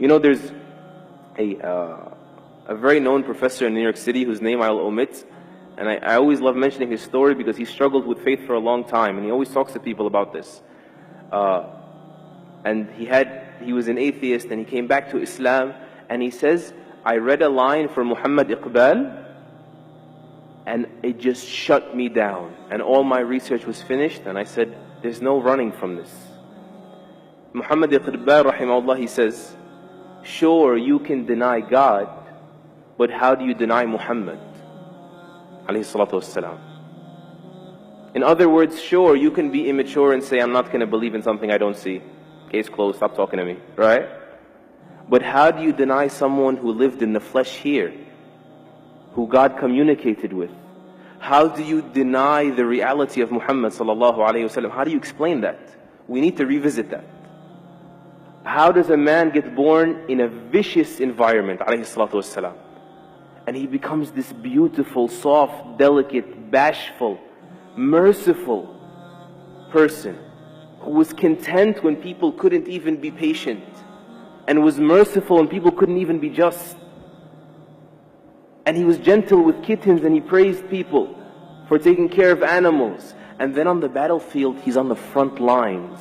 You know, there's a very known professor in New York City whose name I'll omit, and I always love mentioning his story because he struggled with faith for a long time, and he always talks to people about this. And he was an atheist, and he came back to Islam, and he says, I read a line from Muhammad Iqbal, and it just shut me down. And all my research was finished, and I said, there's no running from this. Muhammad Iqbal, rahimahullah, he says, sure, you can deny God, but how do you deny Muhammad? Alayhi salatu wassalam. In other words, sure, you can be immature and say, I'm not going to believe in something I don't see. Case closed, stop talking to me, right? But how do you deny someone who lived in the flesh here, who God communicated with? How do you deny the reality of Muhammad sallallahu alayhi wasallam? How do you explain that? We need to revisit that. How does a man get born in a vicious environment, alayhi salatu wasalam, and he becomes this beautiful, soft, delicate, bashful, merciful person who was content when people couldn't even be patient, and was merciful when people couldn't even be just. And he was gentle with kittens, and he praised people for taking care of animals. And then on the battlefield, he's on the front lines.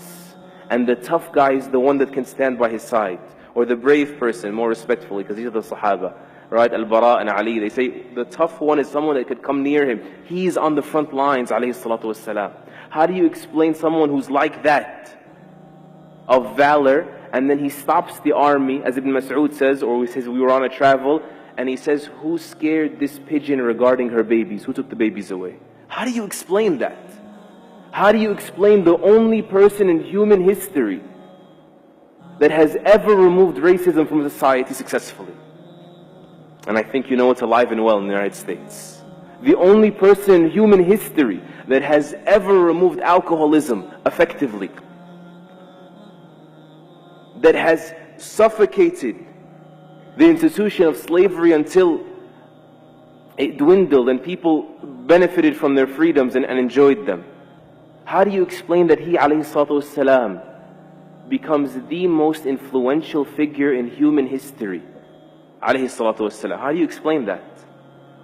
And the tough guy is the one that can stand by his side. Or the brave person, more respectfully, because these are the Sahaba. Right? Al-Bara and Ali. They say the tough one is someone that could come near him. He's on the front lines, alayhi salatu wassalam. How do you explain someone who's like that, of valor, and then he stops the army, as Ibn Mas'ud says, or he says, we were on a travel, and he says, who scared this pigeon regarding her babies? Who took the babies away? How do you explain that? How do you explain the only person in human history that has ever removed racism from society successfully? And I think you know it's alive and well in the United States. The only person in human history that has ever removed alcoholism effectively, that has suffocated the institution of slavery until it dwindled and people benefited from their freedoms and enjoyed them. How do you explain that he, alayhi salatu wasalam, becomes the most influential figure in human history? Alayhi salatu wasalam. How do you explain that?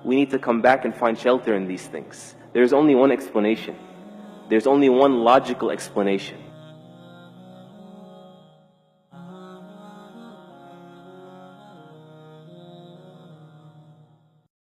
We need to come back and find shelter in these things. There's only one explanation. There's only one logical explanation.